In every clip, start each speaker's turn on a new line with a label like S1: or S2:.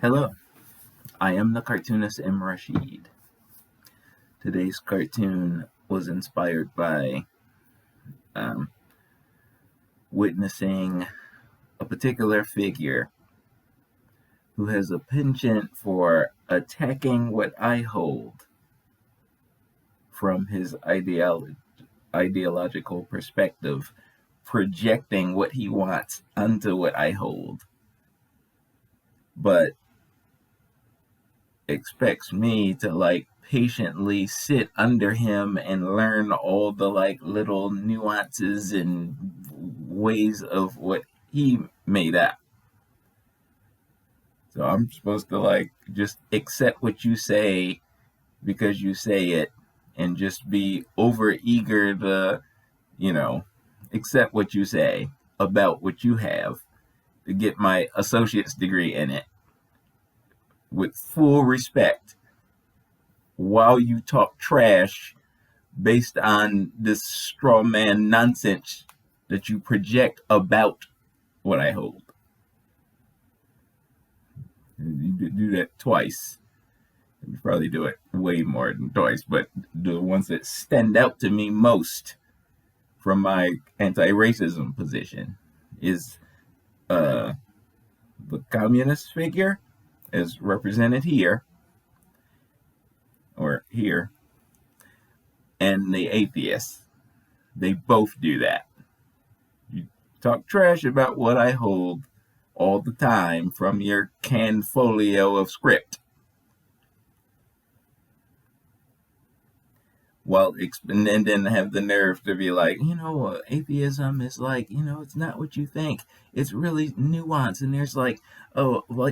S1: Hello, I am the cartoonist M. Rashid. Today's cartoon was inspired by um, witnessing a particular figure who has a penchant for attacking what I hold from his ideological perspective, projecting what he wants onto what I hold, but expects me to patiently sit under him and learn all the little nuances and ways of what he made up. So I'm supposed to just accept what you say because you say it and just be over eager to, accept what you say about what you have to get my associate's degree in it with full respect while you talk trash based on this straw man nonsense that you project about what I hold. You do that twice. You probably do it way more than twice, but the ones that stand out to me most from my anti-racism position is the communist figure as represented here, or here, and the atheists. They both do that. You talk trash about what I hold all the time from your canned folio of script. Well, and then have the nerve to be like, atheism is it's not what you think. It's really nuanced, and there's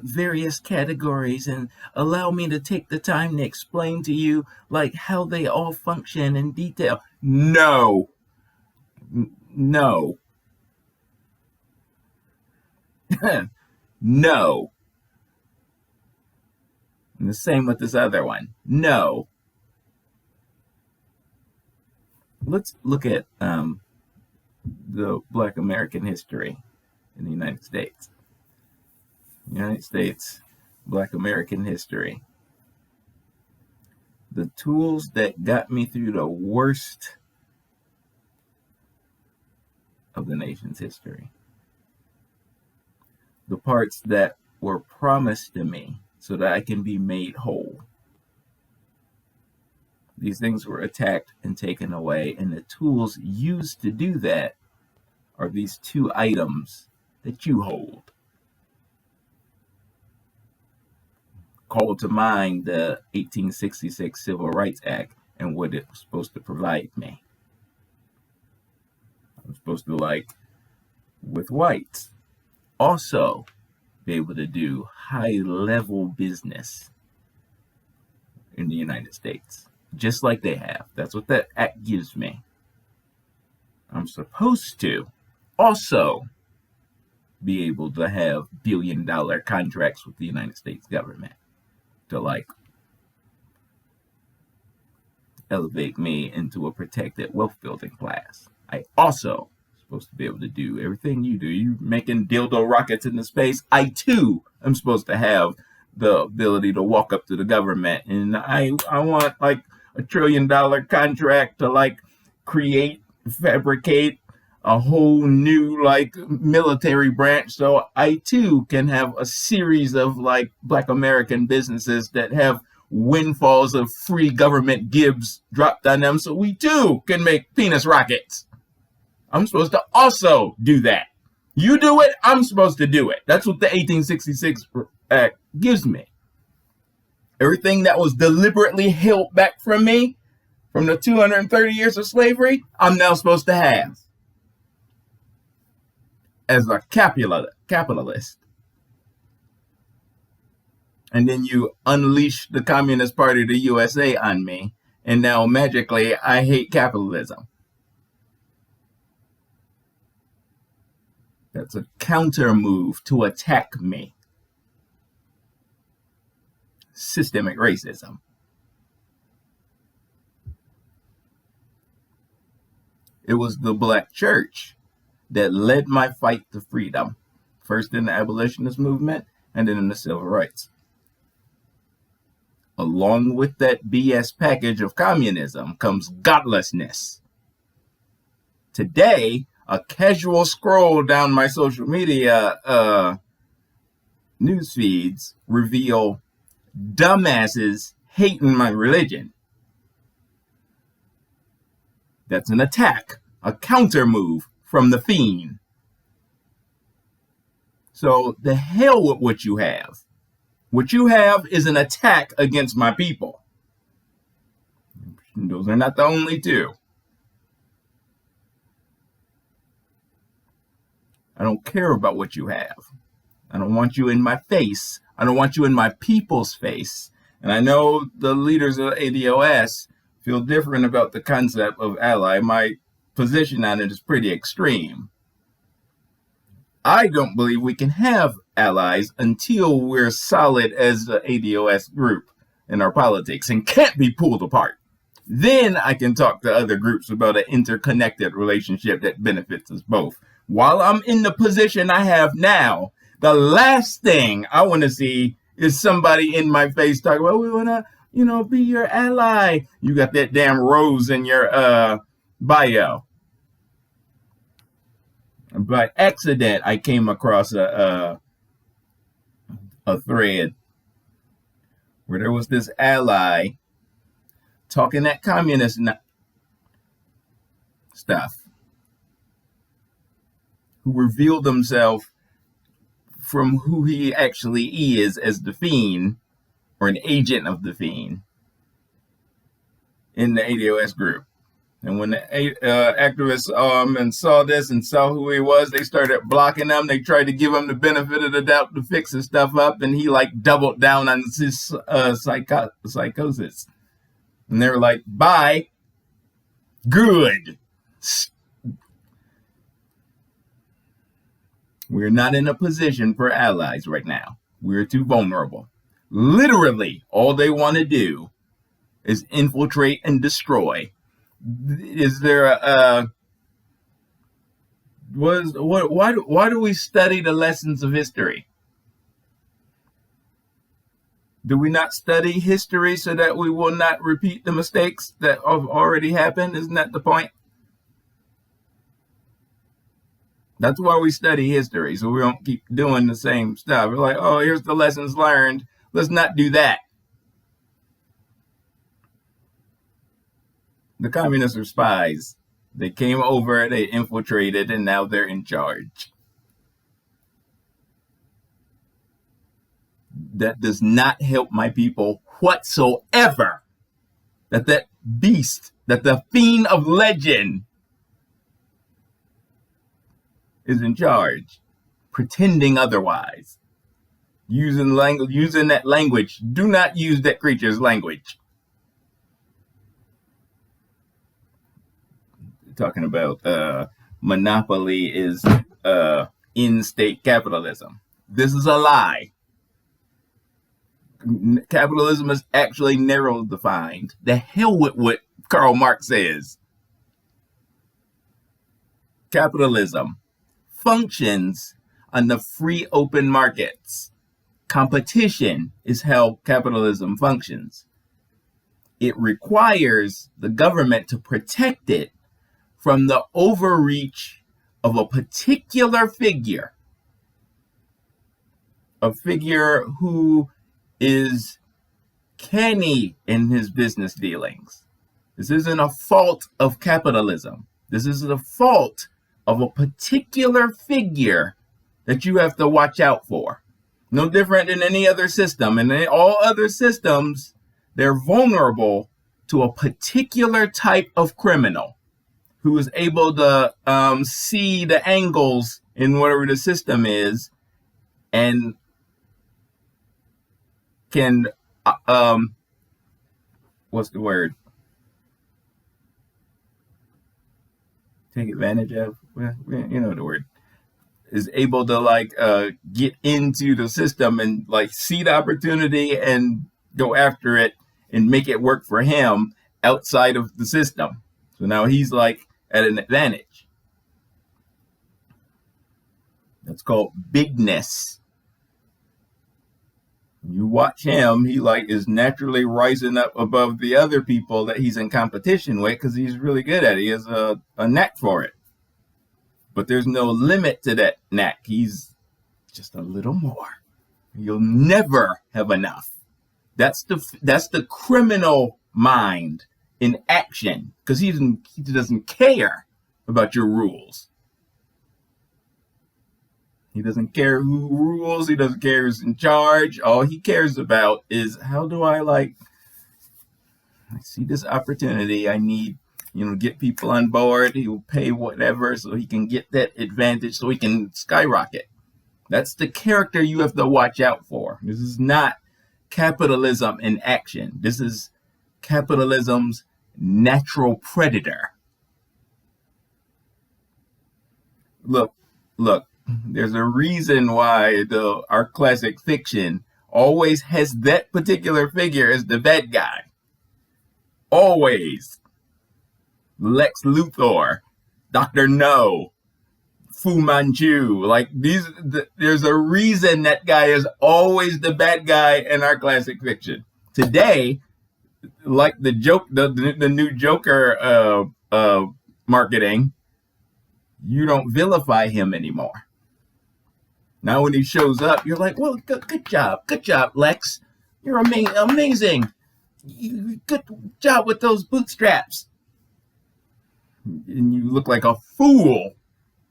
S1: various categories, and allow me to take the time to explain to you how they all function in detail. No. No. No. And the same with this other one. No. Let's look at the Black American history in the United States. United States, Black American history. The tools that got me through the worst of the nation's history. The parts that were promised to me so that I can be made whole. These things were attacked and taken away, and the tools used to do that are these two items that you hold. Call to mind the 1866 Civil Rights Act and what it was supposed to provide me. I'm supposed to, with whites, also be able to do high-level business in the United States. Just like they have. That's what that act gives me. I'm supposed to also be able to have billion-dollar contracts with the United States government to elevate me into a protected wealth-building class. I also supposed to be able to do everything you do. You making dildo rockets into space. I too am supposed to have the ability to walk up to the government and I want $1 trillion contract to create, fabricate a whole new military branch, so I too can have a series of Black American businesses that have windfalls of free government gibs dropped on them, so we too can make penis rockets. I'm supposed to also do that. You do it, I'm supposed to do it. That's what the 1866 Act gives me. Everything that was deliberately held back from me from the 230 years of slavery, I'm now supposed to have as a capitalist. And then you unleash the Communist Party of the USA on me, and now magically I hate capitalism. That's a counter move to attack me. Systemic racism. It was the Black church that led my fight to freedom, first in the abolitionist movement and then in the civil rights Along with that BS package of communism comes godlessness. Today, a casual scroll down my social media news feeds reveal dumbasses hating my religion. That's an attack, a counter move from the fiend. So the hell with what you have. What you have is an attack against my people. Those are not the only two. I don't care about what you have. I don't want you in my face. I don't want you in my people's face. And I know the leaders of ADOS feel different about the concept of ally. My position on it is pretty extreme. I don't believe we can have allies until we're solid as the ADOS group in our politics and can't be pulled apart. Then I can talk to other groups about an interconnected relationship that benefits us both. While I'm in the position I have now, the last thing I want to see is somebody in my face talking about, we want to, be your ally. You got that damn rose in your bio. By accident, I came across a thread where there was this ally talking that communist stuff, who revealed himself from who he actually is as the fiend, or an agent of the fiend, in the ADOS group. And when the activists and saw this and saw who he was, they started blocking him. They tried to give him the benefit of the doubt to fix his stuff up, and he doubled down on his psychosis. And they were like, bye. Good. We're not in a position for allies right now. We're too vulnerable. Literally, all they want to do is infiltrate and destroy. Is there why do we study the lessons of history? Do we not study history so that we will not repeat the mistakes that have already happened? Isn't that the point? That's why we study history, so we don't keep doing the same stuff. We're like, oh, here's the lessons learned. Let's not do that. The communists are spies. They came over, they infiltrated, and now they're in charge. That does not help my people whatsoever. That beast, that the fiend of legend is in charge, pretending otherwise, using that language. Do not use that creature's language. Talking about monopoly is in-state capitalism. This is a lie. Capitalism is actually narrow defined. The hell with what Karl Marx says. Capitalism functions on the free open markets. Competition is how capitalism functions. It requires the government to protect it from the overreach of a particular figure. A figure who is canny in his business dealings. This isn't a fault of capitalism. This is a fault of a particular figure that you have to watch out for. No different than any other system. And in all other systems, they're vulnerable to a particular type of criminal who is able to see the angles in whatever the system is and can, what's the word? Take advantage of, you know the word, is able to get into the system and see the opportunity and go after it and make it work for him outside of the system. So now he's at an advantage. That's called bigness. You watch him, he like is naturally rising up above the other people that he's in competition with because he's really good at it. He has a knack for it. But there's no limit to that knack. He's just a little more. You'll never have enough. That's the criminal mind in action, because he doesn't care about your rules. He doesn't care who rules. He doesn't care who's in charge. All he cares about is, how do I see this opportunity. I need, get people on board. He will pay whatever so he can get that advantage, so he can skyrocket. That's the character you have to watch out for. This is not capitalism in action. This is capitalism's natural predator. Look, there's a reason why our classic fiction always has that particular figure as the bad guy. Always. Lex Luthor, Dr. No, Fu Manchu, there's a reason that guy is always the bad guy in our classic fiction. Today, like the new Joker marketing, you don't vilify him anymore. Now when he shows up, you're like, well, good job, Lex. You're amazing. Good job with those bootstraps. And you look like a fool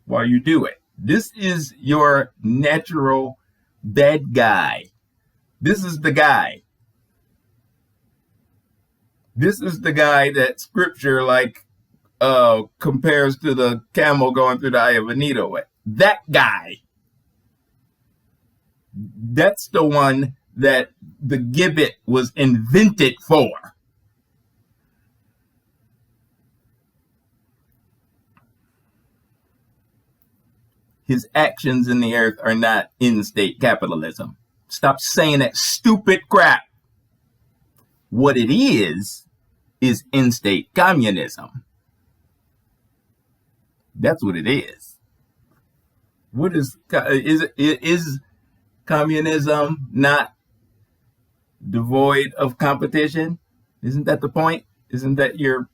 S1: while you do it. This is your natural bad guy. This is the guy. This is the guy that scripture compares to the camel going through the eye of a needle with. That guy. That's the one that the gibbet was invented for. His actions in the earth are not in-state capitalism. Stop saying that stupid crap. What it is in-state communism. That's what it is. What is communism not devoid of competition? Isn't that the point? Isn't that your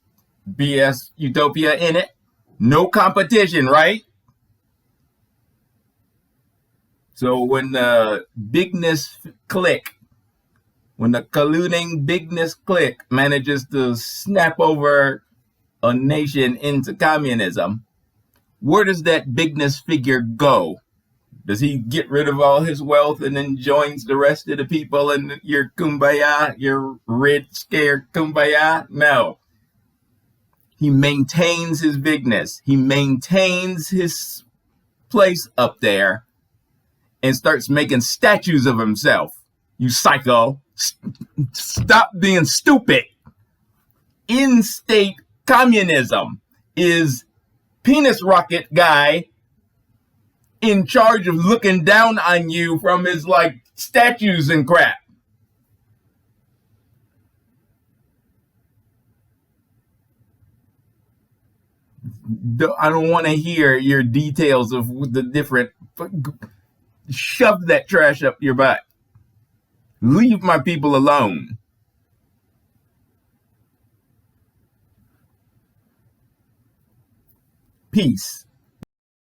S1: BS utopia in it? No competition, right? So when the bigness clique, when the colluding bigness clique manages to snap over a nation into communism, where does that bigness figure go? Does he get rid of all his wealth and then joins the rest of the people in your kumbaya, your red scared kumbaya? No. He maintains his bigness. He maintains his place up there and starts making statues of himself. You psycho. Stop being stupid. In-state communism is penis rocket guy in charge of looking down on you from his statues and crap. I don't want to hear your details of the different. Shove that trash up your butt. Leave my people alone. Peace.